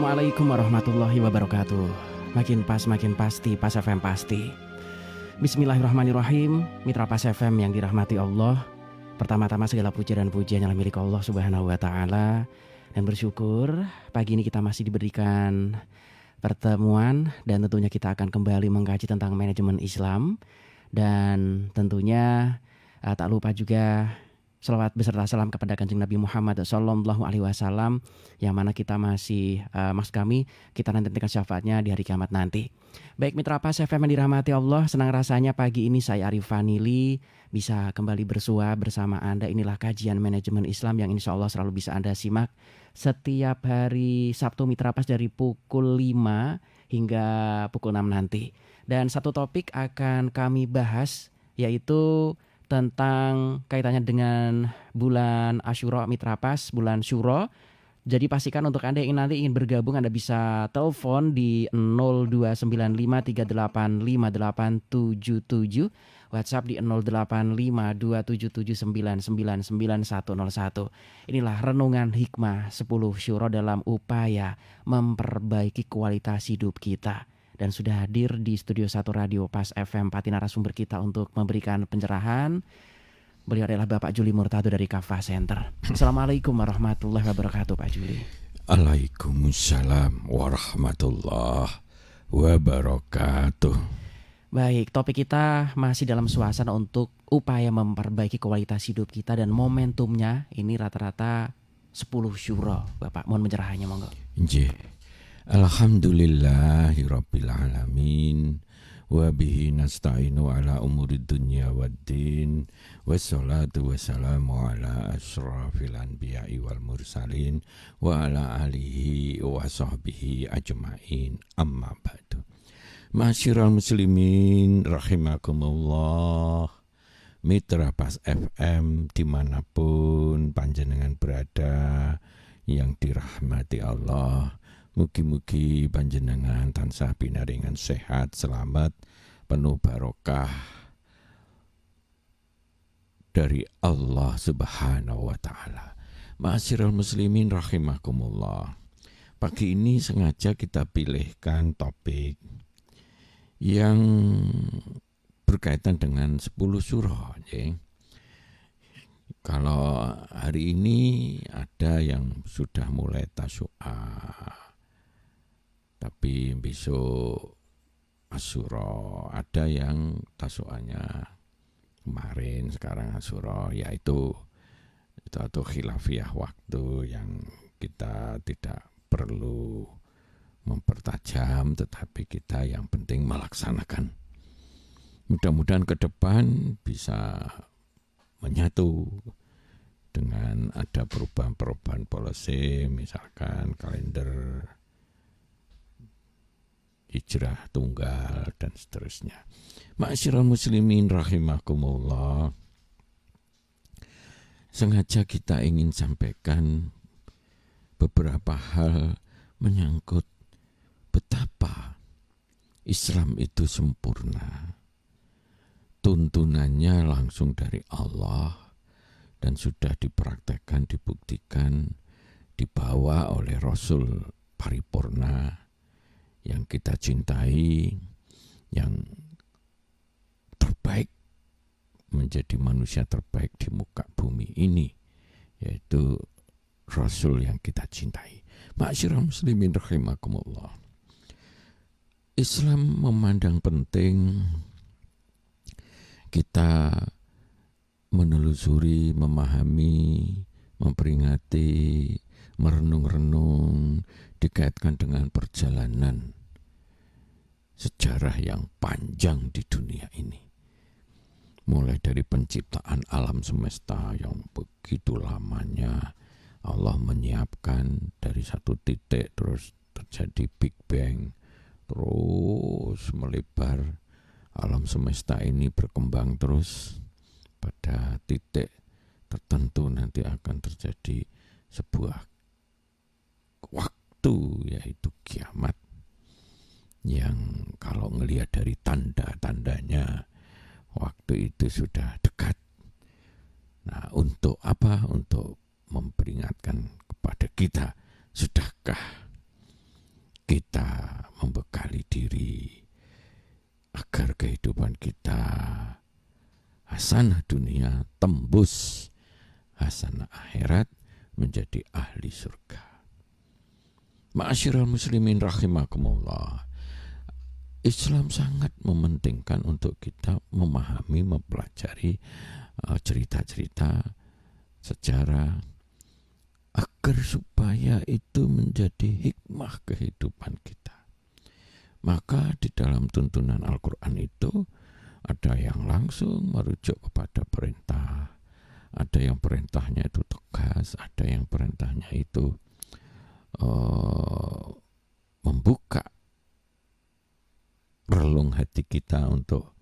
Assalamualaikum warahmatullahi wabarakatuh. Makin pas, makin pasti, Pas FM pasti. Bismillahirrahmanirrahim. Mitra Pas FM yang dirahmati Allah, pertama-tama segala puja dan pujian yang milik Allah Subhanahu wa Ta'ala. Dan bersyukur pagi ini kita masih diberikan pertemuan, dan tentunya kita akan kembali mengkaji tentang manajemen Islam. Dan tentunya tak lupa juga selawat beserta salam kepada Kanjeng Nabi Muhammad Sallallahu Alaihi Wasallam, yang mana kita masih kita nantikan syafaatnya di hari kiamat nanti. Baik mitra Pas FM yang dirahmati Allah, senang rasanya pagi ini saya Arif Vanili bisa kembali bersua bersama Anda. Inilah kajian manajemen Islam yang insya Allah selalu bisa Anda simak setiap hari Sabtu mitra Pas dari pukul 5 hingga pukul 6 nanti. Dan satu topik akan kami bahas, yaitu tentang kaitannya dengan bulan Asyura Mitra Pas, bulan Syuro. Jadi pastikan untuk Anda yang nanti ingin bergabung, Anda bisa telepon di 0295385877, WhatsApp di 08527779999101. Inilah renungan hikmah 10 Syuro dalam upaya memperbaiki kualitas hidup kita. Dan sudah hadir di Studio 1 Radio Pas FM Pati narasumber kita untuk memberikan pencerahan. Beliau adalah Bapak Juli Murtado dari Kafah Center. Assalamualaikum warahmatullahi wabarakatuh Pak Juli. Waalaikumsalam warahmatullahi wabarakatuh. Baik, topik kita masih dalam suasana untuk upaya memperbaiki kualitas hidup kita, dan momentumnya ini rata-rata 10 Syuro. Bapak mohon pencerahannya monggo. Nggih. Alhamdulillahirabbil alamin wa bihi nasta'inu ala umurid dunya waddin wassalatu wassalamu ala asyrafil anbiya'i wal mursalin wa ala alihi wa sahbihi ajma'in, amma ba'du. Ma'asyiral muslimin rahimakumullah, mitra Pas FM dimanapun panjenengan berada yang dirahmati Allah, mugi-mugi panjenengan tansah pinaringan sehat, selamat, penuh barokah dari Allah Subhanahu wa Ta'ala. Ma'asyiral muslimin rahimakumullah. Pagi ini sengaja kita pilihkan topik yang berkaitan dengan 10 surah. Kalau hari ini ada yang sudah mulai tasyu'ah, tapi besok Asyura, ada yang tasyu'ahnya kemarin, sekarang Asyura, yaitu atau khilafiyah waktu yang kita tidak perlu mempertajam, tetapi kita yang penting melaksanakan. Mudah-mudahan ke depan bisa menyatu dengan ada perubahan-perubahan policy, misalkan kalender hijrah tunggal dan seterusnya. Ma'asyiral muslimin rahimakumullah, sengaja kita ingin sampaikan beberapa hal menyangkut betapa Islam itu sempurna. Tuntunannya langsung dari Allah dan sudah dipraktekkan, dibuktikan, dibawa oleh Rasul paripurna yang kita cintai, yang terbaik, menjadi manusia terbaik di muka bumi ini, yaitu Rasul yang kita cintai. Ma'asyiral muslimin rahimakumullah, Islam memandang penting kita menelusuri, memahami, memperingati, merenung-renung, dikaitkan dengan perjalanan sejarah yang panjang di dunia ini. Mulai dari penciptaan alam semesta yang begitu lamanya, Allah menyiapkan dari satu titik, terus terjadi Big Bang, terus melebar, alam semesta ini berkembang terus, pada titik tertentu nanti akan terjadi sebuah waktu, yaitu kiamat, yang kalau ngelihat dari tanda-tandanya waktu itu sudah dekat. Nah, untuk apa? Untuk memperingatkan kepada kita, sudahkah kita membekali diri agar kehidupan kita hasanah dunia tembus hasanah akhirat, menjadi ahli surga. Ma'asyiral muslimin rahimakumullah. Islam sangat mementingkan untuk kita memahami, mempelajari cerita-cerita sejarah agar supaya itu menjadi hikmah kehidupan kita. Maka di dalam tuntunan Al-Quran itu ada yang langsung merujuk kepada perintah, ada yang perintahnya itu tegas, ada yang perintahnya itu membuka relung hati kita untuk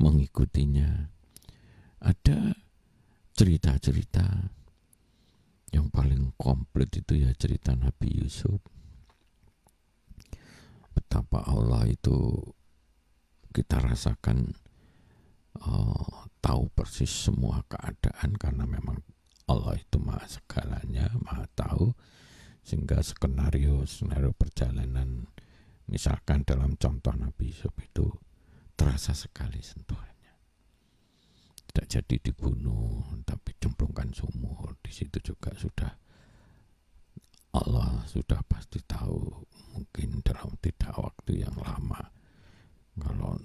mengikutinya. Ada cerita-cerita yang paling komplit itu ya cerita Nabi Yusuf. Betapa Allah itu kita rasakan tahu persis semua keadaan, karena memang Allah itu maha segalanya, maha tahu, sehingga skenario perjalanan misalkan dalam contoh Nabi Yusuf itu terasa sekali sentuhannya. Tidak jadi dibunuh, tapi cemplungkan sumur. Di situ juga sudah Allah sudah pasti tahu, mungkin dalam tidak waktu yang lama. Kalau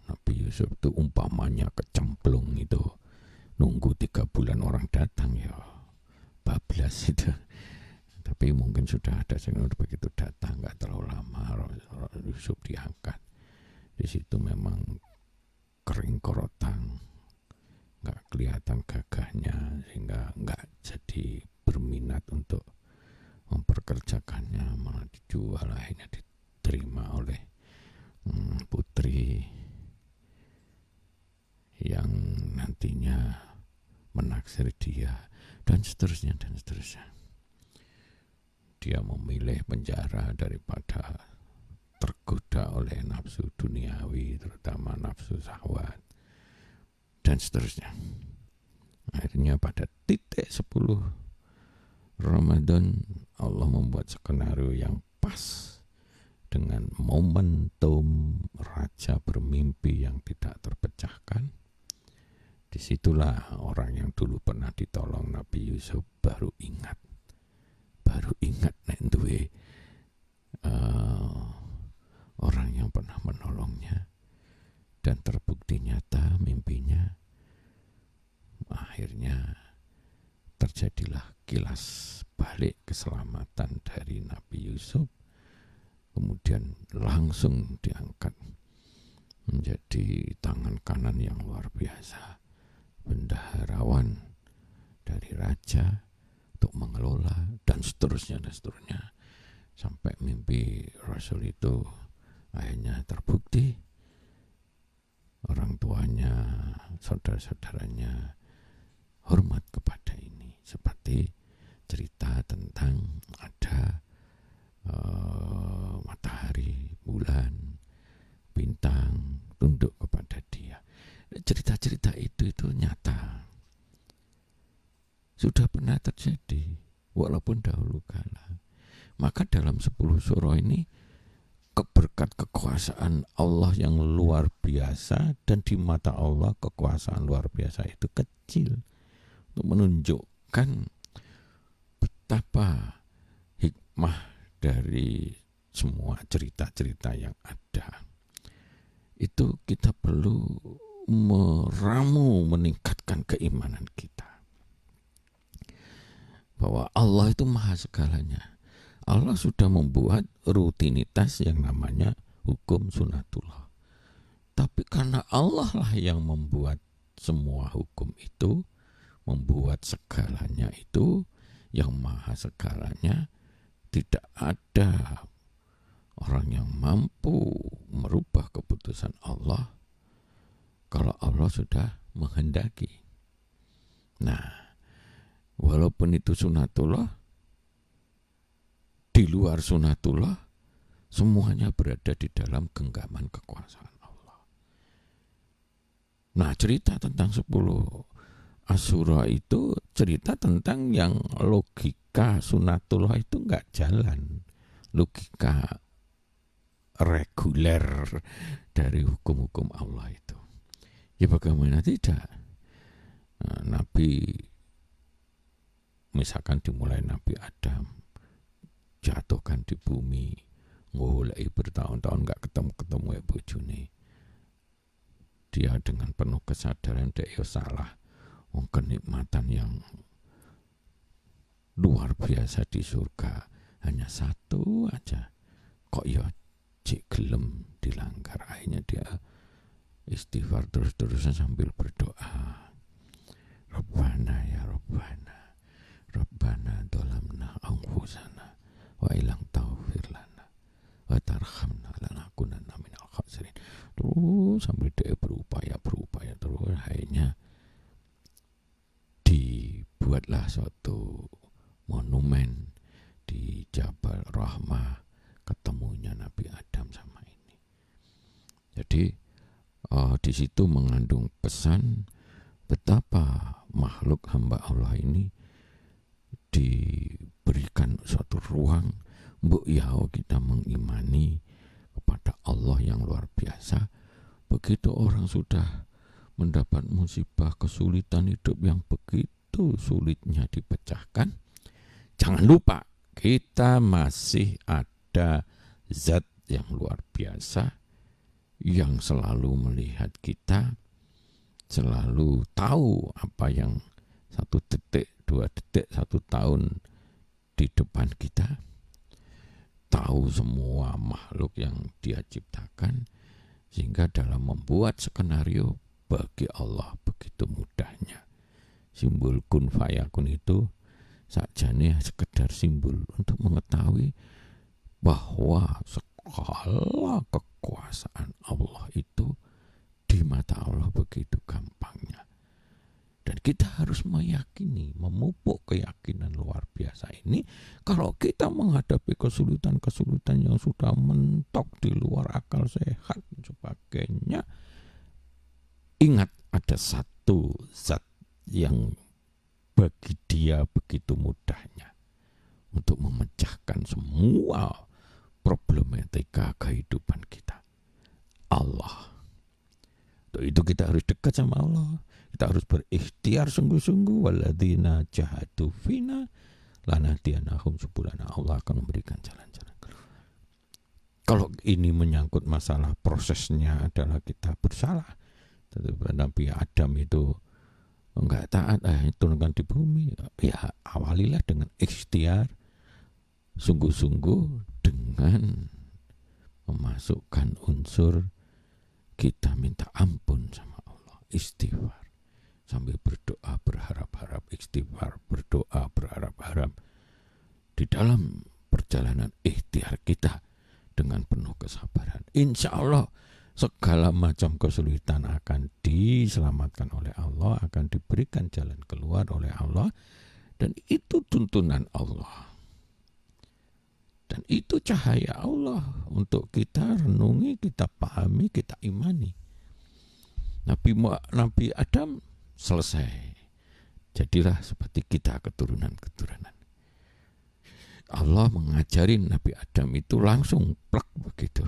Nabi Yusuf itu umpamanya kecemplung itu, nunggu 3 bulan orang datang ya bablas itu. Tapi mungkin sudah ada senior begitu datang, nggak terlalu lama Yusuf diangkat. Di situ memang kering korotang, nggak kelihatan gagahnya, sehingga nggak jadi berminat untuk memperkerjakannya, malah dijual, akhirnya diterima oleh putri yang nantinya menaksir dia, dan seterusnya dan seterusnya. Dia memilih penjara daripada tergoda oleh nafsu duniawi, terutama nafsu syahwat, dan seterusnya. Akhirnya pada titik 10 Ramadan, Allah membuat skenario yang pas dengan momentum raja bermimpi yang tidak terpecahkan. Disitulah orang yang dulu pernah ditolong Nabi Yusuf baru ingat nek duwe orang yang pernah menolongnya, dan terbukti nyata mimpinya. Akhirnya terjadilah kilas balik keselamatan dari Nabi Yusuf, kemudian langsung diangkat menjadi tangan kanan yang luar biasa, bendaharawan dari raja untuk mengelola, dan seterusnya, sampai mimpi Rasul itu akhirnya terbukti. Orang tuanya, saudara-saudaranya hormat kepada ini, seperti cerita tentang ada matahari, bulan, bintang tunduk kepada dia. Cerita-cerita itu nyata, sudah pernah terjadi walaupun dahulu kala. Maka dalam 10 surah ini keberkat kekuasaan Allah yang luar biasa, dan di mata Allah kekuasaan luar biasa itu kecil, untuk menunjukkan betapa hikmah dari semua cerita-cerita yang ada. Itu kita perlu meramu, meningkatkan keimanan kita bahwa Allah itu maha segalanya. Allah sudah membuat rutinitas yang namanya hukum sunatullah. Tapi karena Allah lah yang membuat semua hukum itu, membuat segalanya itu, yang maha segalanya, tidak ada orang yang mampu merubah keputusan Allah kalau Allah sudah menghendaki. Nah, walaupun itu sunatullah, di luar sunatullah, semuanya berada di dalam genggaman kekuasaan Allah. Nah, cerita tentang 10 Asyura itu cerita tentang yang logika sunatullah itu enggak jalan. Logika reguler dari hukum-hukum Allah itu. Ya bagaimana tidak? Nabi, misalkan dimulai Nabi Adam, jatuhkan di bumi, ngulai bertahun-tahun gak ketemu-ketemu ya bojone. Dia dengan penuh kesadaran dia salah, kenikmatan yang luar biasa di surga hanya satu aja, kok ya cik gelem dilanggar. Akhirnya dia istighfar terus-terusan sambil berdoa, Rabbana ya Rabbana, Rabbana dolamna anfusana wa ilang taghfir lana wa tarhamna lanakunanna minal khasirin. Terus sambil dia berupaya terus, akhirnya dibuatlah suatu monumen di Jabal Rahmah, ketemunya Nabi Adam sama ini. Jadi di situ mengandung pesan betapa makhluk hamba Allah ini diberikan suatu ruang mbok ya kita mengimani kepada Allah yang luar biasa. Begitu orang sudah mendapat musibah, kesulitan hidup yang begitu sulitnya dipecahkan, jangan lupa kita masih ada zat yang luar biasa yang selalu melihat kita, selalu tahu apa yang 1 detik, 2 detik, 1 tahun di depan kita, tahu semua makhluk yang dia ciptakan, sehingga dalam membuat skenario bagi Allah begitu mudahnya. Simbol kun fayakun itu sakjane sekedar simbol untuk mengetahui bahwa segala kekuasaan Allah itu di mata Allah begitu gampangnya. Dan kita harus meyakini, memupuk keyakinan luar biasa ini. Kalau kita menghadapi kesulitan-kesulitan yang sudah mentok di luar akal sehat dan sebagainya, ingat ada satu zat yang bagi dia begitu mudahnya untuk memecahkan semua problematika kehidupan kita. Allah. Untuk itu kita harus dekat sama Allah. Kita harus berikhtiar sungguh-sungguh. Walladzina jahadu fina lanahdiyanahum subulana. Allah akan memberikan jalan-jalan. Kalau ini menyangkut masalah prosesnya adalah kita bersalah. Nabi Adam itu enggak taat, turunkan di bumi. Ya awalilah dengan ikhtiar, sungguh-sungguh dengan memasukkan unsur kita minta ampun sama Allah, istighfar, sambil berdoa berharap-harap, istighfar, berdoa berharap-harap. Di dalam perjalanan ikhtiar kita dengan penuh kesabaran, insya Allah segala macam kesulitan akan diselamatkan oleh Allah, akan diberikan jalan keluar oleh Allah. Dan itu tuntunan Allah. Dan itu cahaya Allah untuk kita renungi, kita pahami, kita imani. Nabi Adam selesai. Jadilah seperti kita keturunan-keturunan. Allah mengajari Nabi Adam itu langsung plek begitu.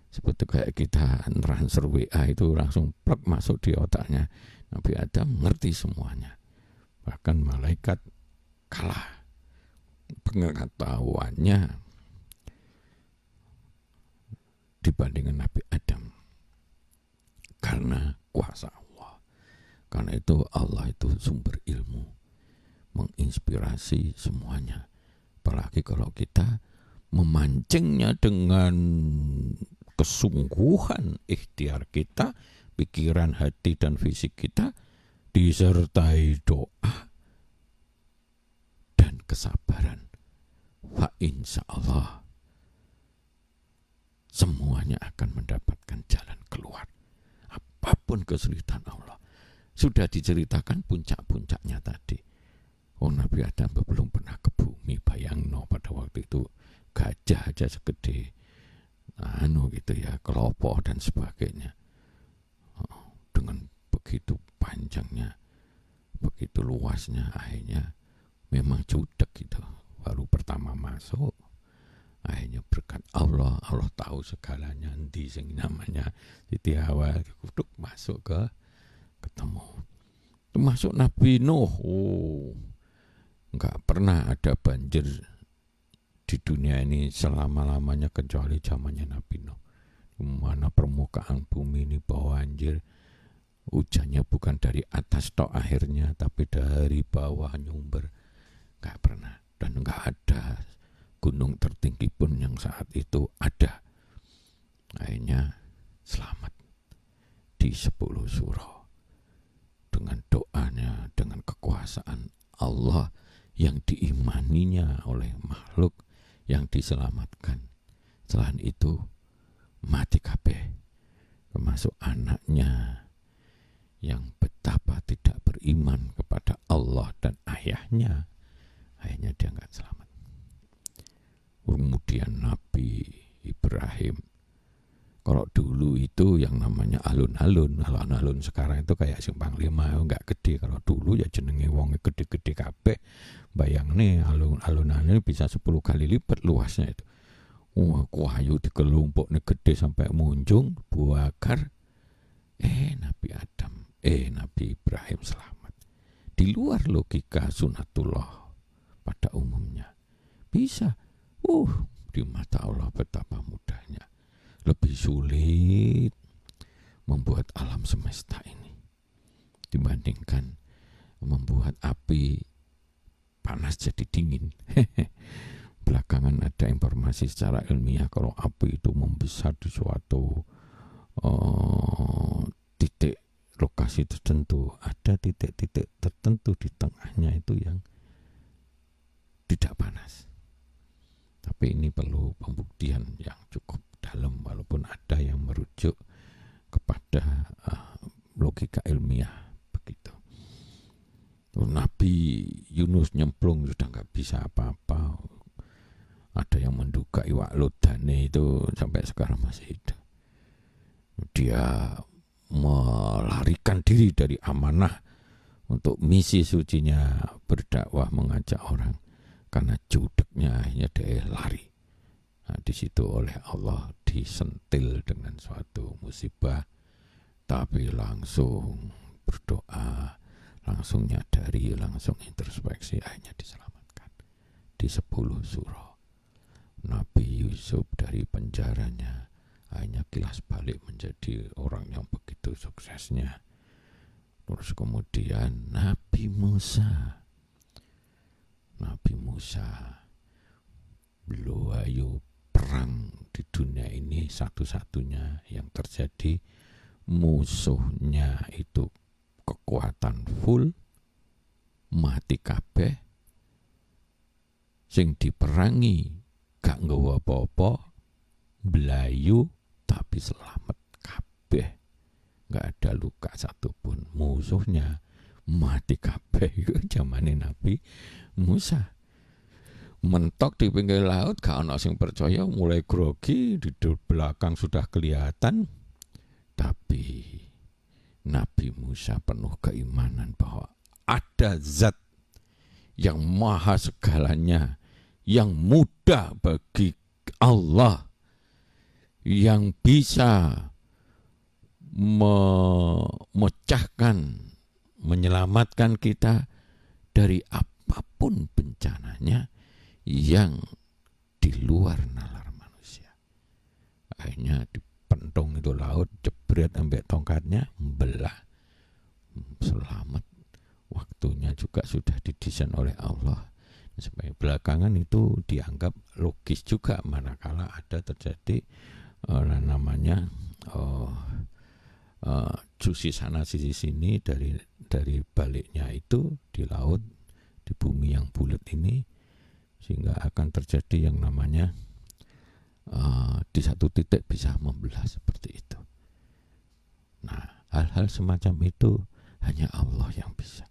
Seperti kayak kita transfer WA itu langsung plek masuk di otaknya. Nabi Adam ngerti semuanya. Bahkan malaikat kalah pengetahuannya dibandingkan Nabi Adam, karena kuasa Allah. Karena itu Allah itu sumber ilmu, menginspirasi semuanya. Apalagi kalau kita memancingnya dengan kesungguhan ikhtiar kita, pikiran, hati, dan fisik kita, disertai doa dan kesabaran. Fa insya Allah semuanya akan mendapatkan jalan keluar. Apapun kesulitan Allah. Sudah diceritakan puncak-puncaknya tadi. Nabi Adam belum pernah ke bumi. Bayangno pada waktu itu gajah aja segede gitu ya, kelopo dan sebagainya. Dengan begitu panjangnya, begitu luasnya, akhirnya memang judek gitu. Baru pertama masuk, Akhirnya berkat Allah tahu segalanya, endi sing namanya Siti Hawa kudu masuk ke ketemu. Termasuk Nabi Nuh. Enggak pernah ada banjir di dunia ini selama-lamanya kecuali zamannya Nabi Nuh. Mana permukaan bumi ini banjir, hujannya bukan dari atas tok akhirnya, tapi dari bawah nyumber. Enggak pernah, dan enggak ada gunung tertinggi pun yang saat itu ada. Akhirnya selamat di 10 surah dengan doanya, dengan kekuasaan Allah yang diimaninya oleh makhluk yang diselamatkan. Selain itu mati kabeh, termasuk anaknya yang betapa tidak beriman kepada Allah dan ayahnya. Akhirnya dia enggak selamat. Kemudian Nabi Ibrahim. Kalau dulu itu yang namanya alun-alun. Kalau alun-alun sekarang itu kayak simpang 5, enggak gede. Kalau dulu ya jenenge wong gede-gede kabeh. Bayang nih alun-alun bisa 10 kali lipat luasnya itu. Wah, kayu dikelumpuk nih gede sampai munjung, buakar. Nabi Ibrahim selamat. Di luar logika sunatullah pada umumnya. Bisa. Di mata Allah betapa mudahnya. Lebih sulit membuat alam semesta ini dibandingkan membuat api panas jadi dingin. Belakangan ada informasi secara ilmiah kalau api itu membesar di suatu titik lokasi tertentu, ada titik-titik tertentu di tengahnya itu yang tidak panas. Tapi ini perlu pembuktian yang cukup dalam, walaupun ada yang merujuk kepada logika ilmiah begitu. Nabi Yunus nyemplung sudah nggak bisa apa-apa. Ada yang menduga iwak lodane itu sampai sekarang masih hidup. Dia melarikan diri dari amanah untuk misi sucinya berdakwah mengajak orang. Karena judeknya akhirnya dia lari. Nah, di situ oleh Allah disentil dengan suatu musibah, tapi langsung berdoa, langsung nyadari, langsung introspeksi, akhirnya diselamatkan. Di 10 surah. Nabi Yusuf dari penjaranya akhirnya kilas balik menjadi orang yang begitu suksesnya. Terus kemudian Nabi Musa beliau perang di dunia ini satu-satunya yang terjadi, musuhnya itu kekuatan full, mati kabeh, sing diperangi gak nggawa apa-apa, belayu tapi selamat kabeh, gak ada luka satupun. Musuhnya mati kabeh. Itu zamane Nabi Musa. Mentok di pinggir laut, gak ana sing percaya, mulai grogi, di belakang sudah kelihatan. Tapi Nabi Musa penuh keimanan bahwa ada zat yang maha segalanya, yang mudah bagi Allah, yang bisa memecahkan, menyelamatkan kita dari apapun bencananya yang di luar nalar manusia. Akhirnya dipentung itu laut, jebret ambek tongkatnya, belah, selamat. Waktunya juga sudah didesain oleh Allah. Sampai belakangan itu dianggap logis juga, manakala ada terjadi namanya sisi sana sisi sini dari baliknya itu di laut, di bumi yang bulat ini, sehingga akan terjadi yang namanya di satu titik bisa membelah seperti itu. Nah, hal-hal semacam itu hanya Allah yang bisa.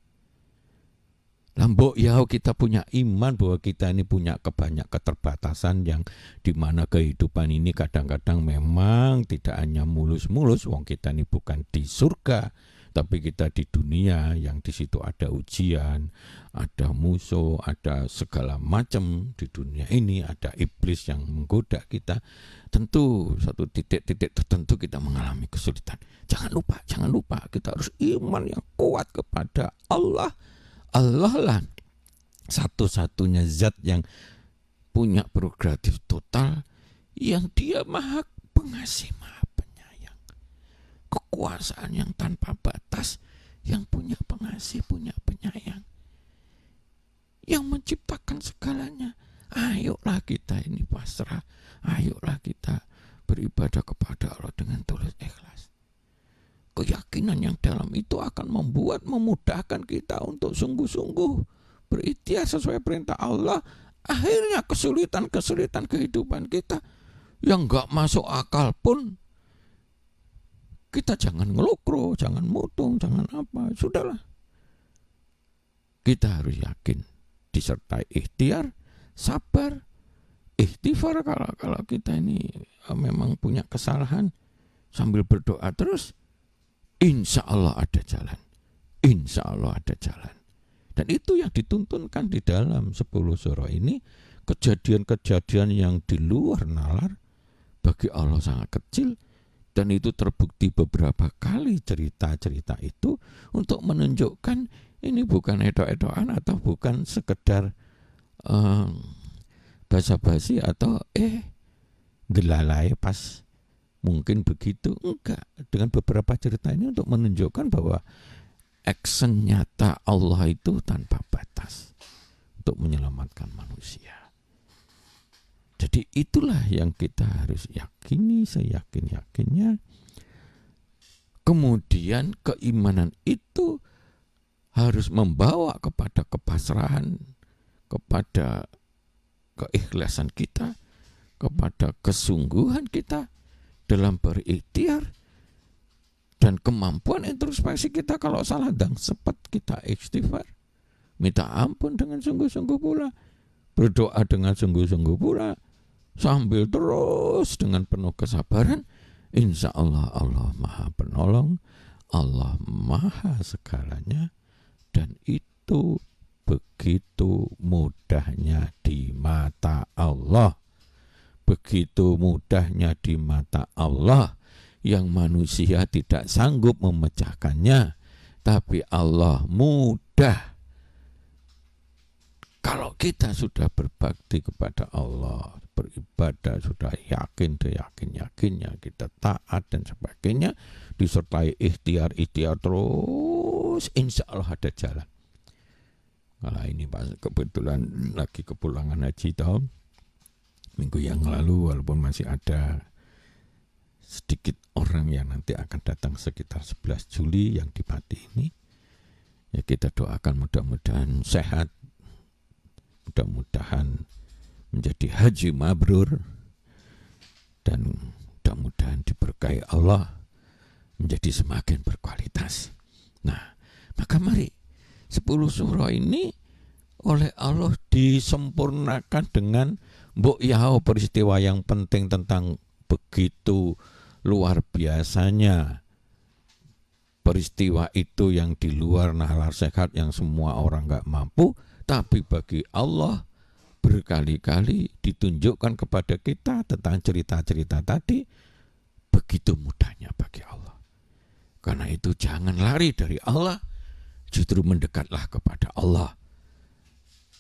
Lambok ya, kita punya iman bahwa kita ini punya kebanyak keterbatasan, yang dimana kehidupan ini kadang-kadang memang tidak hanya mulus-mulus. Wong kita ini bukan di surga, Tapi kita di dunia yang di situ ada ujian, ada musuh, ada segala macam di dunia ini, ada iblis yang menggoda kita. Tentu satu titik-titik tertentu kita mengalami kesulitan. Jangan lupa kita harus iman yang kuat kepada Allah. Allah lah satu-satunya zat yang punya prerogatif total, yang dia maha pengasih, maha penyayang, kekuasaan yang tanpa batas, yang punya pengasih, punya penyayang, yang menciptakan segalanya. Ayolah kita ini pasrah, ayolah kita beribadah kepada Allah dengan tulus ikhlas. Keyakinan yang dalam itu akan memudahkan kita untuk sungguh-sungguh berikhtiar sesuai perintah Allah. Akhirnya kesulitan kehidupan kita yang gak masuk akal pun, kita jangan ngelokro, jangan mutung, jangan apa, sudahlah. Kita harus yakin, disertai ikhtiar, sabar, istighfar kalau kita ini memang punya kesalahan, sambil berdoa terus, insya Allah ada jalan, insya Allah ada jalan. Dan itu yang dituntunkan di dalam 10 surah ini, kejadian-kejadian yang di luar nalar bagi Allah sangat kecil, dan itu terbukti beberapa kali cerita-cerita itu untuk menunjukkan ini bukan edo-edoan atau bukan sekedar basa-basi atau gelalai pas mungkin begitu. Enggak, dengan beberapa cerita ini untuk menunjukkan bahwa action nyata Allah itu tanpa batas untuk menyelamatkan manusia. Jadi itulah yang kita harus yakini seyakin-yakinnya. Kemudian keimanan itu harus membawa kepada kepasrahan, kepada keikhlasan kita, kepada kesungguhan kita dalam berikhtiar, dan kemampuan introspeksi kita kalau salah dan sempat kita istighfar, minta ampun dengan sungguh-sungguh pula, berdoa dengan sungguh-sungguh pula, sambil terus dengan penuh kesabaran. Insya Allah Allah maha penolong, Allah maha segalanya, dan itu begitu mudahnya di mata Allah, begitu mudahnya di mata Allah, yang manusia tidak sanggup memecahkannya, tapi Allah mudah. Kalau kita sudah berbakti kepada Allah, beribadah, sudah yakinnya kita taat dan sebagainya, disertai ikhtiar terus, insya Allah ada jalan. Kalau ini pas kebetulan lagi kepulangan haji tahun minggu yang lalu, walaupun masih ada sedikit orang yang nanti akan datang sekitar 11 Juli yang di Pati ini, ya kita doakan mudah-mudahan sehat, mudah-mudahan menjadi haji mabrur, dan mudah-mudahan diberkahi Allah menjadi semakin berkualitas. Nah, maka mari 10 surah ini oleh Allah disempurnakan dengan mbok yao peristiwa yang penting tentang begitu luar biasanya peristiwa itu, yang di luar nalar sehat, yang semua orang gak mampu, tapi bagi Allah berkali-kali ditunjukkan kepada kita tentang cerita-cerita tadi, begitu mudahnya bagi Allah. Karena itu jangan lari dari Allah, justru mendekatlah kepada Allah.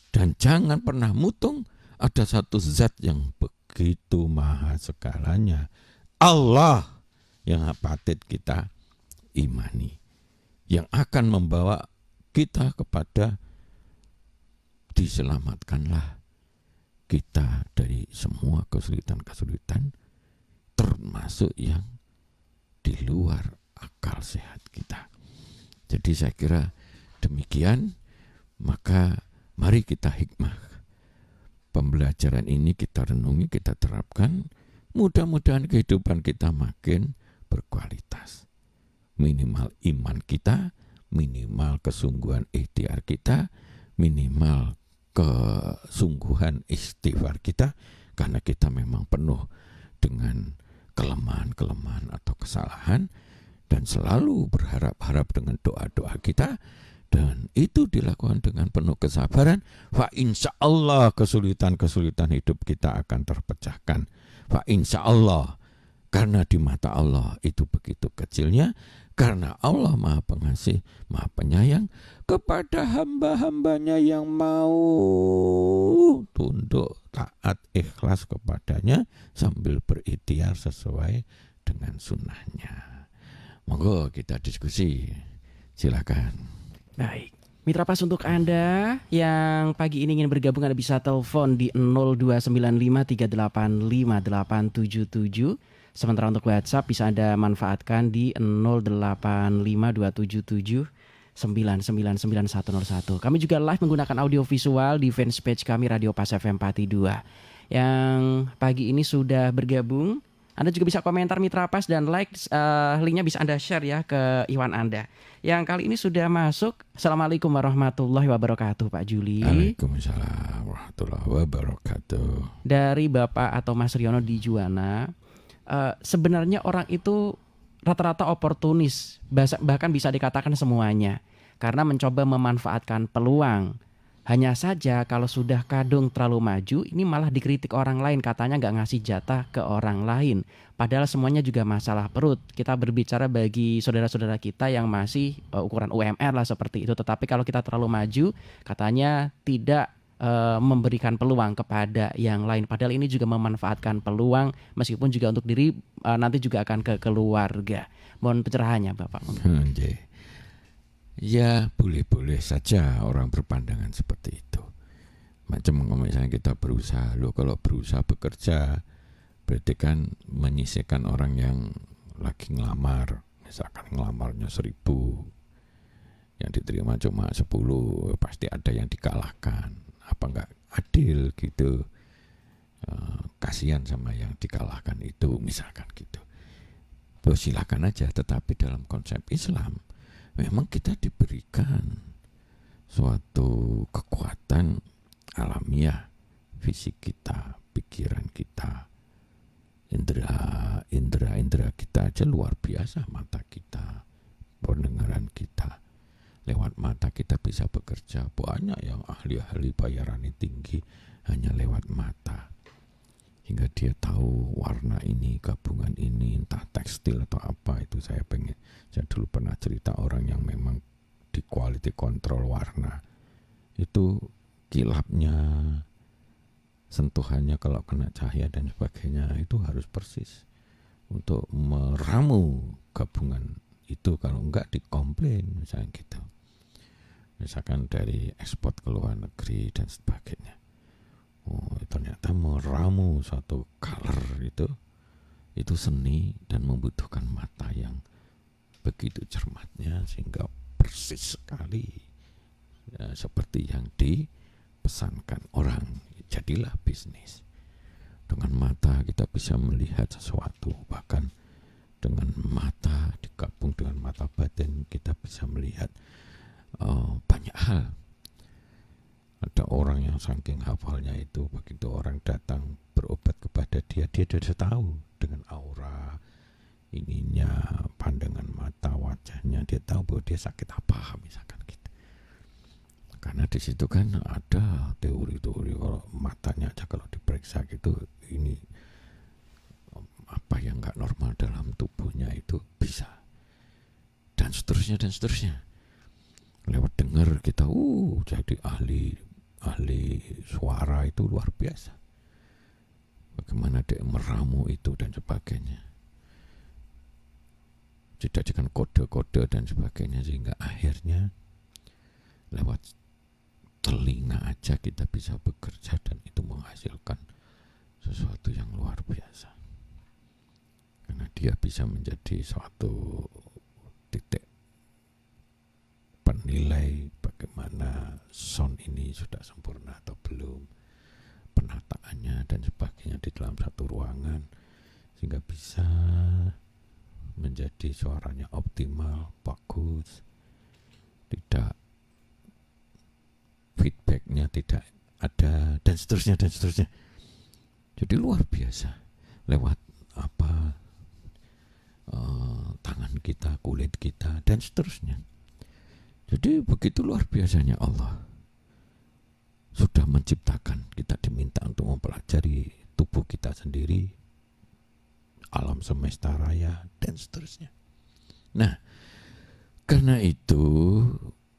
Dan jangan pernah mutung, ada satu zat yang begitu maha segalanya, Allah, yang patut kita imani, yang akan membawa kita kepada diselamatkanlah kita dari semua kesulitan-kesulitan, termasuk yang di luar akal sehat kita. Jadi saya kira demikian. Maka mari kita hikmah pembelajaran ini, kita renungi, kita terapkan. Mudah-mudahan kehidupan kita makin berkualitas. Minimal iman kita, minimal kesungguhan ikhtiar kita, minimal kesungguhan istighfar kita, karena kita memang penuh dengan kelemahan-kelemahan atau kesalahan, dan selalu berharap-harap dengan doa-doa kita, dan itu dilakukan dengan penuh kesabaran, fa insya Allah kesulitan-kesulitan hidup kita akan terpecahkan. Fa insya Allah, karena di mata Allah itu begitu kecilnya, karena Allah Maha Pengasih, Maha Penyayang kepada hamba-hambanya yang mau tunduk, taat, ikhlas kepadanya sambil berikhtiar sesuai dengan sunnahnya. Monggo kita diskusi, silakan. Baik. Mitra Pas, untuk Anda yang pagi ini ingin bergabung, Anda bisa telepon di 0295385877. Sementara untuk WhatsApp bisa Anda manfaatkan di 085277999101. Kami juga live menggunakan audio visual di fanpage kami Radio Pas FM Pati 2. Yang pagi ini sudah bergabung, Anda juga bisa komentar Mitra Pas dan like, linknya bisa Anda share ya ke Iwan Anda. Yang kali ini sudah masuk. Assalamualaikum warahmatullahi wabarakatuh, Pak Juli. Waalaikumsalam warahmatullahi wabarakatuh. Dari Bapak atau Mas Riono di Juwana, sebenarnya orang itu rata-rata oportunis, bahkan bisa dikatakan semuanya, karena mencoba memanfaatkan peluang. Hanya saja kalau sudah kadung terlalu maju, ini malah dikritik orang lain, katanya nggak ngasih jatah ke orang lain. Padahal semuanya juga masalah perut. Kita berbicara bagi saudara-saudara kita yang masih ukuran UMR lah seperti itu. Tetapi kalau kita terlalu maju, katanya tidak memberikan peluang kepada yang lain. Padahal ini juga memanfaatkan peluang, meskipun juga untuk diri, nanti juga akan ke keluarga. Mohon pencerahannya Bapak. Ya, boleh-boleh saja orang berpandangan seperti itu. Macam misalnya kita berusaha, kalau berusaha bekerja, berarti kan menyisihkan orang yang lagi ngelamar. Misalkan ngelamarnya 1.000, yang diterima cuma 10, pasti ada yang dikalahkan. Apa enggak adil gitu? Kasihan sama yang dikalahkan itu, misalkan gitu. Silakan aja, tetapi dalam konsep Islam memang kita diberikan suatu kekuatan alamiah, fisik kita, pikiran kita, indera kita aja luar biasa. Mata kita, pendengaran kita, lewat mata kita bisa bekerja. Banyak yang ahli-ahli bayarannya tinggi hanya lewat mata, hingga dia tahu warna ini, gabungan ini, entah tekstil atau apa. Itu saya dulu pernah cerita orang yang memang di quality control warna, itu kilapnya, sentuhannya kalau kena cahaya dan sebagainya itu harus persis untuk meramu gabungan itu. Kalau enggak dikomplain misalnya gitu, misalkan dari ekspor ke luar negeri dan sebagainya. Ternyata meramu suatu color itu seni dan membutuhkan mata yang begitu cermatnya sehingga persis sekali ya, seperti yang dipesankan orang. Jadilah bisnis. Dengan mata kita bisa melihat sesuatu, bahkan dengan mata digabung dengan mata batin kita bisa melihat banyak hal. Ada orang yang saking hafalnya itu, begitu orang datang berobat kepada dia sudah tahu dengan aura ininya, pandangan mata, wajahnya, dia tahu bahwa dia sakit apa misalkan gitu. Karena di situ kan ada teori-teori kalau matanya aja kalau diperiksa gitu, ini apa yang nggak normal dalam tubuhnya itu bisa, dan seterusnya. Lewat dengar kita jadi ahli suara itu luar biasa. Bagaimana dia meramu itu dan sebagainya. Tidak dengan kode-kode dan sebagainya, sehingga akhirnya lewat telinga aja kita bisa bekerja dan itu menghasilkan sesuatu yang luar biasa. Karena dia bisa menjadi suatu titik penilai bagaimana sound ini sudah sempurna atau belum, penataannya dan sebagainya di dalam satu ruangan, sehingga bisa menjadi suaranya optimal, bagus, tidak feedbacknya tidak ada, dan seterusnya. Jadi luar biasa lewat tangan kita, kulit kita, dan seterusnya. Jadi begitu luar biasanya Allah sudah menciptakan. Kita diminta untuk mempelajari tubuh kita sendiri, alam semesta raya, dan seterusnya. Nah, karena itu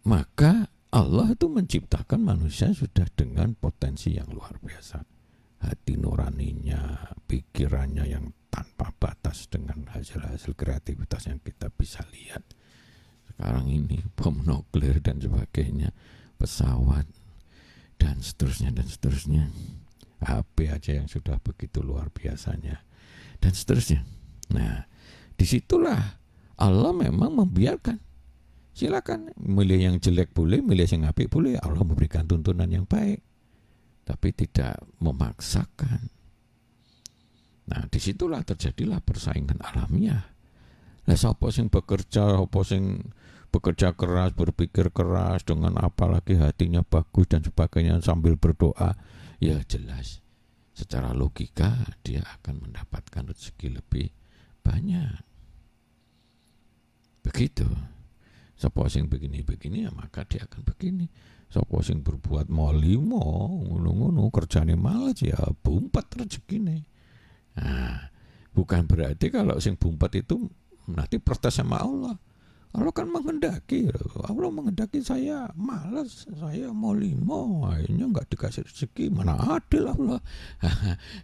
maka Allah itu menciptakan manusia sudah dengan potensi yang luar biasa. Hati nuraninya, pikirannya yang tanpa batas dengan hasil-hasil kreativitas yang kita bisa lihat. Sekarang ini bom nuklir dan sebagainya, pesawat, dan seterusnya, dan seterusnya. HP aja yang sudah begitu luar biasanya, dan seterusnya. Nah, disitulah Allah memang membiarkan. Silakan milih yang jelek boleh, milih yang apik boleh. Allah memberikan tuntunan yang baik, tapi tidak memaksakan. Nah, disitulah terjadilah persaingan alamiah. Lah sapa sing bekerja, apa sing bekerja keras, berpikir keras, dengan apalagi hatinya bagus dan sebagainya sambil berdoa, ya jelas secara logika dia akan mendapatkan rezeki lebih banyak. Begitu. Sapa sing begini-begini ya maka dia akan begini. Sapa sing berbuat molimo, ngono-ngono kerjane malas ya bumpet rezekine. Nah, bukan berarti kalau sing bumpet itu nanti protes sama Allah. Allah kan menghendaki, Allah menghendaki saya malas, saya molimo, akhirnya nggak dikasih rezeki, mana adil Allah.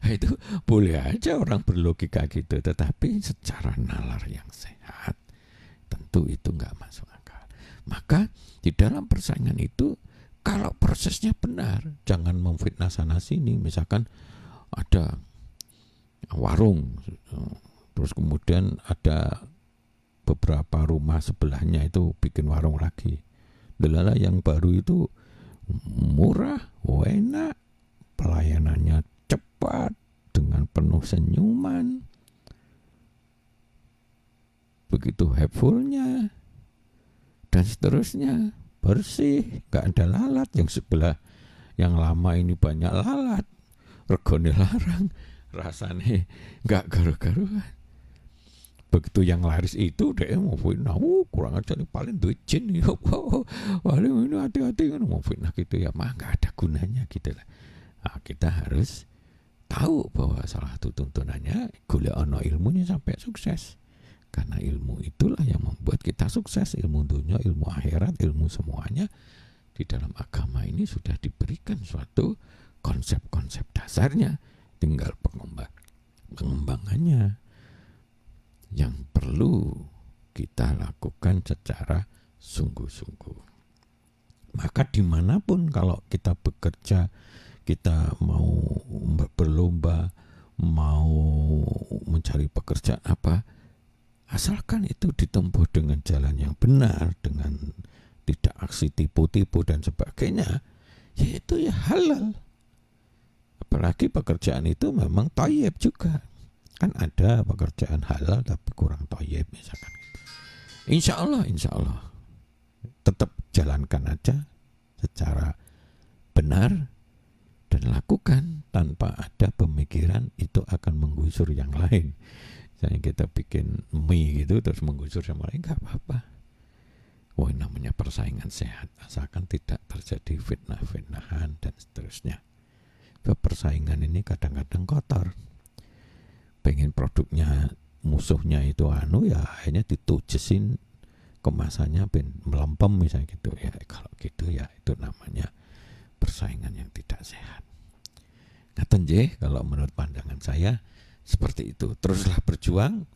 Itu boleh aja orang berlogika gitu, tetapi secara nalar yang sehat tentu itu nggak masuk akal. Maka di dalam persaingan itu kalau prosesnya benar, jangan memfitnah sana sini. Misalkan ada warung, terus kemudian ada beberapa rumah sebelahnya itu bikin warung lagi. Delala yang baru itu murah, enak, pelayanannya cepat, dengan penuh senyuman, begitu helpfulnya, dan seterusnya, bersih, gak ada lalat. Yang sebelah yang lama ini banyak lalat, regone larang, rasanya gak garu-garuan. Begitu yang laris itu dia mau fitnah, kurang aja nih, paling duit jin nih, paling ini hati-hati kan mau fitnah gitu ya, mah gak ada gunanya gitu lah. Nah, kita harus tahu bahwa salah satu tuntunannya golek ana ilmunya sampai sukses. Karena ilmu itulah yang membuat kita sukses. Ilmu dunia, ilmu akhirat, ilmu semuanya di dalam agama ini sudah diberikan suatu konsep-konsep dasarnya. Tinggal pengembangannya yang perlu kita lakukan secara sungguh-sungguh. Maka dimanapun kalau kita bekerja, kita mau berlomba, mau mencari pekerjaan apa, asalkan itu ditempuh dengan jalan yang benar, dengan tidak aksi tipu-tipu dan sebagainya, yaitu ya halal. Apalagi pekerjaan itu memang thayyib juga. Kan ada pekerjaan halal tapi kurang thayyib misalkan. Insya Allah tetap jalankan aja secara benar dan lakukan tanpa ada pemikiran itu akan menggusur yang lain. Misalnya kita bikin mie gitu terus menggusur sama lain, gak apa-apa. Wah, namanya persaingan sehat, asalkan tidak terjadi fitnah-fitnahan dan seterusnya. Persaingan ini kadang-kadang kotor. Pengen produknya musuhnya itu ya akhirnya ditujesin kemasannya melempem misalnya gitu ya. Kalau gitu ya itu namanya persaingan yang tidak sehat. Ngaten nggih, kalau menurut pandangan saya seperti itu. Teruslah berjuang,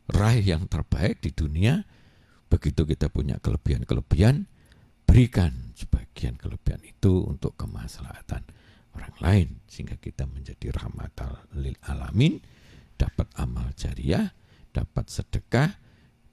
raih yang terbaik di dunia. Begitu kita punya kelebihan-kelebihan, berikan sebagian kelebihan itu untuk kemaslahatan orang lain, sehingga kita menjadi rahmatal lil alamin, dapat amal jariah, dapat sedekah,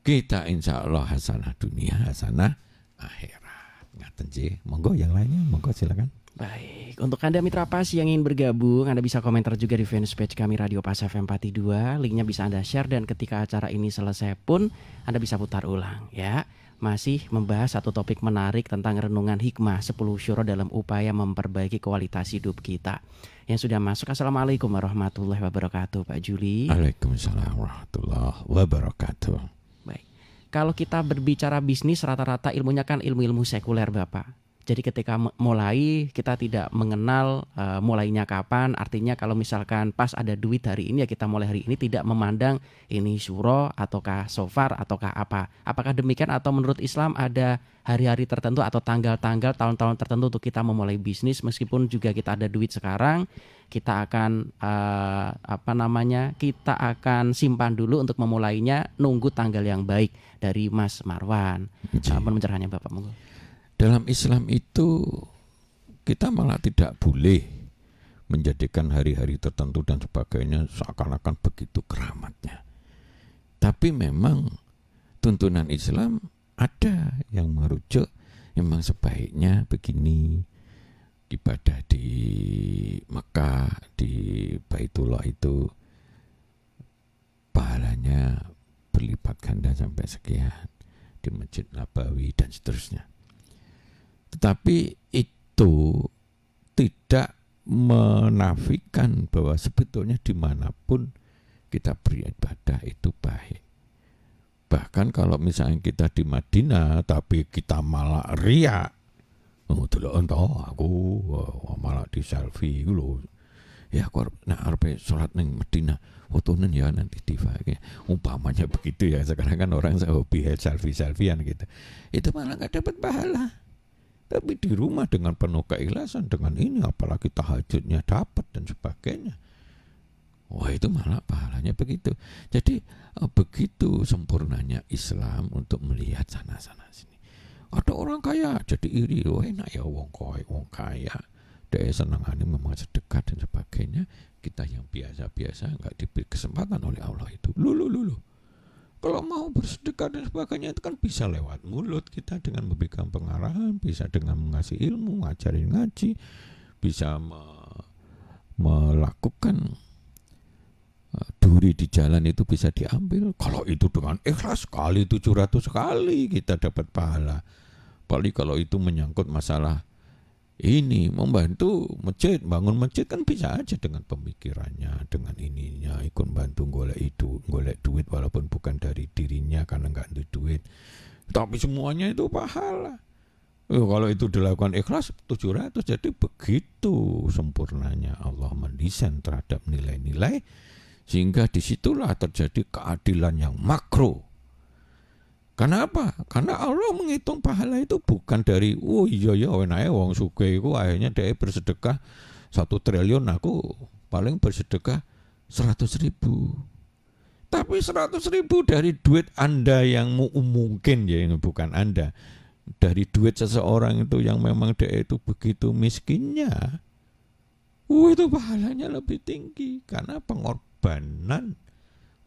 kita insya Allah hasanah dunia, hasanah akhirat. Ngaten nggih, monggo yang lainnya, monggo silakan. Baik, untuk Anda Mitra Pas yang ingin bergabung, Anda bisa komentar juga di fanpage kami Radio Pas FM 42. Linknya bisa Anda share dan ketika acara ini selesai pun Anda bisa putar ulang ya. Masih membahas satu topik menarik tentang renungan hikmah 10 syuro dalam upaya memperbaiki kualitas hidup kita. Yang sudah masuk, Assalamualaikum warahmatullahi wabarakatuh Pak Juli. Waalaikumsalam warahmatullahi wabarakatuh. Baik. Kalau kita berbicara bisnis rata-rata ilmunya kan ilmu-ilmu sekuler Bapak. Jadi ketika mulai kita tidak mengenal mulainya kapan. Artinya kalau misalkan pas ada duit hari ini ya kita mulai hari ini, tidak memandang ini syuro ataukah sofar ataukah apa. Apakah demikian atau menurut Islam ada hari-hari tertentu atau tanggal-tanggal tahun-tahun tertentu untuk kita memulai bisnis, meskipun juga kita ada duit sekarang, kita akan kita akan simpan dulu untuk memulainya, nunggu tanggal yang baik dari Mas Marwan. Apa pencerahannya Bapak monggo? Dalam Islam itu kita malah tidak boleh menjadikan hari-hari tertentu dan sebagainya seakan-akan begitu keramatnya. Tapi memang tuntunan Islam ada yang merujuk memang sebaiknya begini. Ibadah di Mekah, di Baitullah itu pahalanya berlipat ganda sampai sekian, di Masjid Nabawi dan seterusnya. Tetapi itu tidak menafikan bahwa sebetulnya dimanapun kita beribadah itu baik. Bahkan kalau misalnya kita di Madinah tapi kita malah riak, aku malah di selfie lho. Ya aku arep salat ning Madinah, fotonen ya nanti dipakai. Umpamanya begitu ya, sekarang kan orang hobi selfie-selfian gitu. Itu malah enggak dapat pahala. Tapi di rumah dengan penuh keikhlasan, dengan ini apalagi tahajudnya dapat dan sebagainya. Wah itu malah pahalanya begitu. Jadi begitu sempurnanya Islam untuk melihat sana-sana sini. Ada orang kaya jadi iri, wah enak ya wong kaya. Dia senangane memang sedekah dan sebagainya. Kita yang biasa-biasa enggak diberi kesempatan oleh Allah itu. Lu. Kalau mau bersedekah dan sebagainya itu kan bisa lewat mulut kita dengan memberikan pengarahan, bisa dengan mengasih ilmu, ngajarin ngaji, bisa melakukan duri di jalan itu bisa diambil. Kalau itu dengan ikhlas sekali 700 kali kita dapat pahala. Apalagi kalau itu menyangkut masalah ini membantu masjid, bangun masjid kan bisa aja dengan pemikirannya, dengan ininya, ikut bantu golek duit walaupun bukan dari dirinya karena nggak ada duit. Tapi semuanya itu pahala. Kalau itu dilakukan ikhlas 700, jadi begitu sempurnanya Allah mendesain terhadap nilai-nilai sehingga disitulah terjadi keadilan yang makro. Kenapa? Karena Allah menghitung pahala itu bukan dari enake wong sugih iku akhirnya dia bersedekah 1 triliun, aku paling bersedekah 100.000. Tapi 100.000 dari duit Anda yang mungkin ya, bukan Anda, dari duit seseorang itu yang memang dia itu begitu miskinnya, itu pahalanya lebih tinggi karena pengorbanan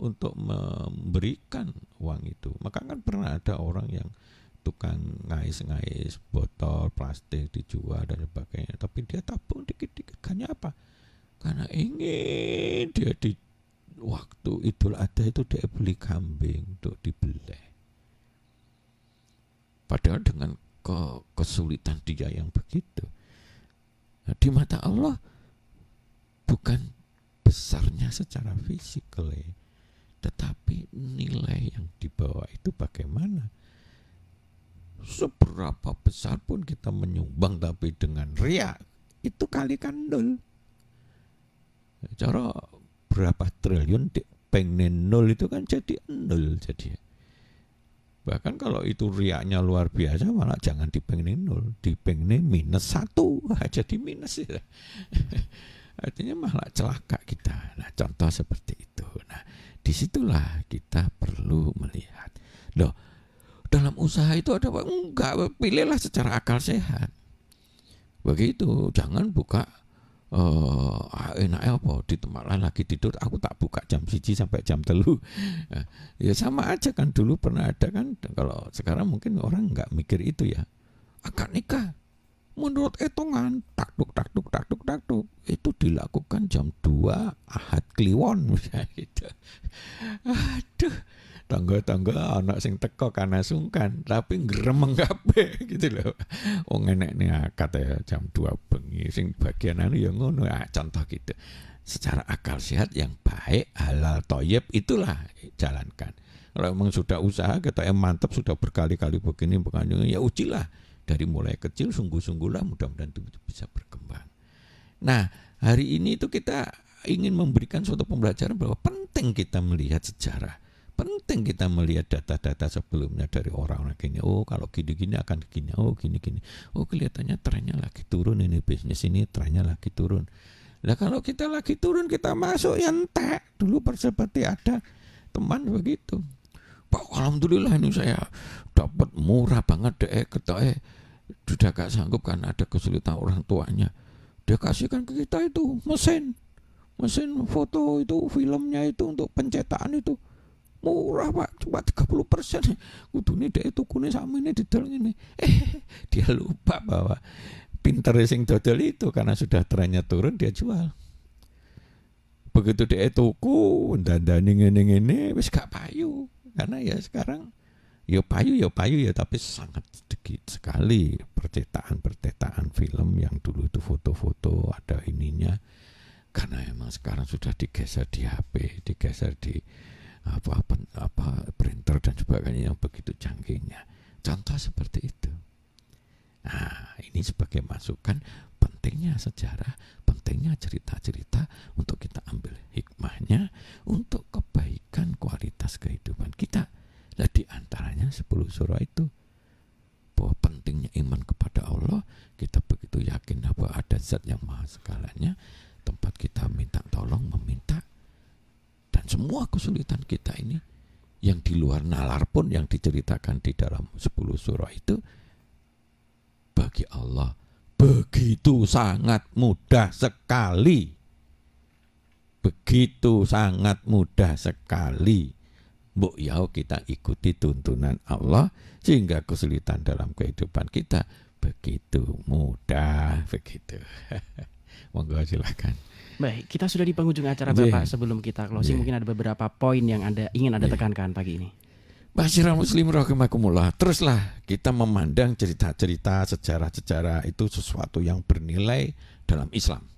untuk memberikan uang itu. Maka kan pernah ada orang yang tukang ngais-ngais botol plastik dijual dan sebagainya, tapi dia tabung dikit-dikit. Karena apa? Karena ingin dia di waktu Idul Adha itu dia beli kambing untuk dibeleh. Padahal dengan kesulitan dia yang begitu. Nah, di mata Allah bukan besarnya secara fisik, tetapi nilai yang dibawa itu bagaimana? Seberapa besar pun kita menyumbang tapi dengan riya, itu kalikan 0. Cara berapa triliun pengen 0 itu kan jadi 0 jadi. Bahkan kalau itu riyanya luar biasa malah jangan dipengenin 0, dipengenin -1, jadi minus ya. Artinya malah celaka kita. Nah, contoh seperti itu. Nah, disitulah kita perlu melihat. Loh, dalam usaha itu ada apa? Enggak, pilihlah secara akal sehat. Begitu, jangan buka enaknya apa di tempat lain lagi tidur, aku tak buka jam 1 sampai jam 3. Nah, ya sama aja kan, dulu pernah ada kan. Kalau sekarang mungkin orang enggak mikir itu ya. Akad nikah menurut hitungan takduk itu dilakukan jam 2 Ahad Kliwon misalnya gitu. Aduh, tangga-tangga anak sing teko karena sungkan tapi ngremeng kabeh gitu loh. Wong enek nih akad ya jam 2 bengi sing bagian anu ya ngono. Contoh gitu. Secara akal sehat yang baik, halal, thayyib itulah jalankan. Kalau memang sudah usaha, kita yang mantap, sudah berkali-kali begini, ya ujilah. Dari mulai kecil, sungguh-sungguhlah, mudah-mudahan itu bisa berkembang. Nah, hari ini itu kita ingin memberikan suatu pembelajaran bahwa penting kita melihat sejarah. Penting kita melihat data-data sebelumnya dari orang-orang gini. Oh, kalau gini-gini akan gini. Oh, gini-gini. Oh, kelihatannya trennya lagi turun ini, bisnis ini trennya lagi turun. Nah, kalau kita lagi turun, kita masuk ya entek. Dulu seperti ada teman begitu. Pak, alhamdulillah ini saya dapat murah banget deh, sudah gak sanggup karena ada kesulitan orang tuanya. Dia kasihkan ke kita itu mesin foto itu, filmnya itu untuk pencetakan itu murah Pak, cuma 30%. Kudune dek tukune sakmene didol ngene. Dia lupa bahwa pinter sing dodol itu karena sudah trennya turun dia jual. Begitu dek tuku dandani ngene-ngene wis gak payu. Karena ya sekarang ya payu ya, tapi sangat sedikit sekali percetakan film yang dulu itu foto-foto ada ininya. Karena emang sekarang sudah digeser di HP, digeser di apa printer dan sebagainya yang begitu canggihnya. Contoh seperti itu. Nah, ini sebagai masukan pentingnya sejarah, pentingnya cerita-cerita untuk kita ambil hikmahnya untuk kebaikan kualitas kehidupan kita. Nah, di antaranya 10 surah itu bahwa pentingnya iman kepada Allah, kita begitu yakin bahwa ada zat yang maha segalanya, tempat kita minta tolong, meminta, dan semua kesulitan kita ini yang di luar nalar pun yang diceritakan di dalam 10 surah itu bagi Allah begitu sangat mudah sekali. Begitu sangat mudah sekali. Mbok yau kita ikuti tuntunan Allah sehingga kesulitan dalam kehidupan kita begitu mudah begitu. Monggo silakan. Baik, kita sudah di penghujung acara Bapak. Sebelum kita closing, mungkin ada beberapa poin yang ingin Anda tekankan pagi ini. Masyarakat muslim rahimakumullah, teruslah kita memandang cerita-cerita, sejarah-sejarah itu sesuatu yang bernilai dalam Islam.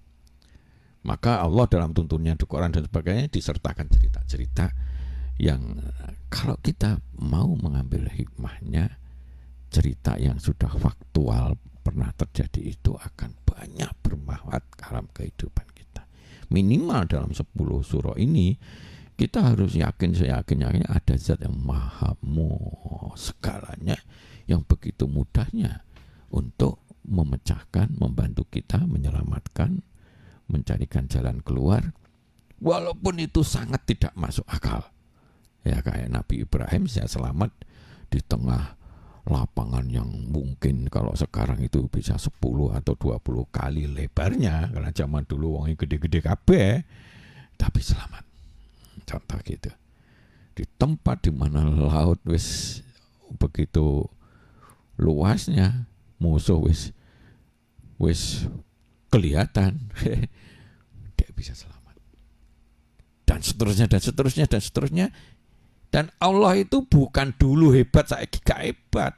Maka Allah dalam tuntunannya di Quran dan sebagainya disertakan cerita-cerita yang kalau kita mau mengambil hikmahnya, cerita yang sudah faktual pernah terjadi itu akan banyak bermanfaat dalam kehidupan kita. Minimal dalam 10 surah ini kita harus seyakin-yakinnya ada zat yang maha segalanya yang begitu mudahnya untuk memecahkan, membantu kita, menyelamatkan, mencarikan jalan keluar walaupun itu sangat tidak masuk akal. Ya kayak Nabi Ibrahim saya selamat di tengah lapangan yang mungkin kalau sekarang itu bisa 10 atau 20 kali lebarnya, karena zaman dulu wong gede-gede kabeh tapi selamat. Contoh gitu. Di tempat di mana laut wis begitu luasnya, musuh wis kelihatan, dia bisa selamat. Dan seterusnya. Dan Allah itu bukan dulu hebat, saiki gak hebat.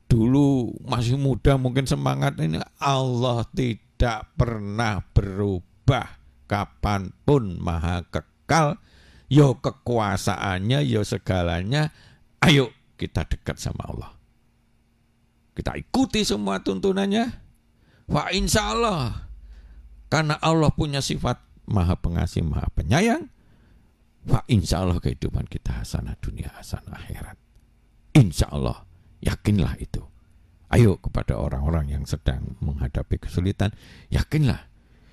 Dulu masih muda mungkin semangat ini, Allah tidak pernah berubah. Kapanpun maha kekal, yo kekuasaannya, yo segalanya. Ayo kita dekat sama Allah, kita ikuti semua tuntunannya. Wa insya Allah, karena Allah punya sifat maha pengasih, maha penyayang. Wa insya Allah kehidupan kita hasanah dunia, hasanah akhirat. Insya Allah, yakinlah itu. Ayo kepada orang-orang yang sedang menghadapi kesulitan, yakinlah.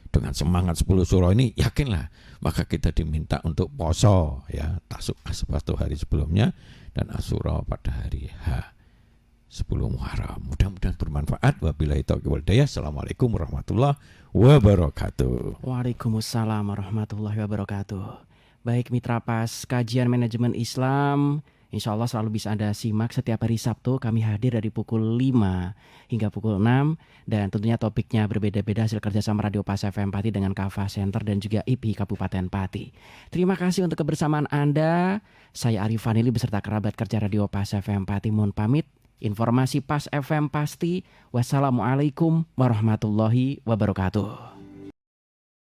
Dengan semangat 10 surah ini, yakinlah. Maka kita diminta untuk poso, ya, Tasu'ah satu hari sebelumnya dan Asyura pada hari H10 Muharram. Mudah-mudahan bermanfaat. Wabillahi taufiq wal hidayah. Assalamualaikum warahmatullahi wabarakatuh. Waalaikumsalam warahmatullahi wabarakatuh. Baik mitra pas kajian manajemen Islam, insya Allah selalu bisa Anda simak setiap hari Sabtu. Kami hadir dari pukul 5 hingga pukul 6. Dan tentunya topiknya berbeda-beda hasil kerjasama Radio Pas FM Pati dengan Kava Center dan juga IPI Kabupaten Pati. Terima kasih untuk kebersamaan Anda. Saya Arif Vanili beserta kerabat kerja Radio Pas FM Pati mohon pamit. Informasi Pas FM pasti. Wassalamualaikum warahmatullahi wabarakatuh.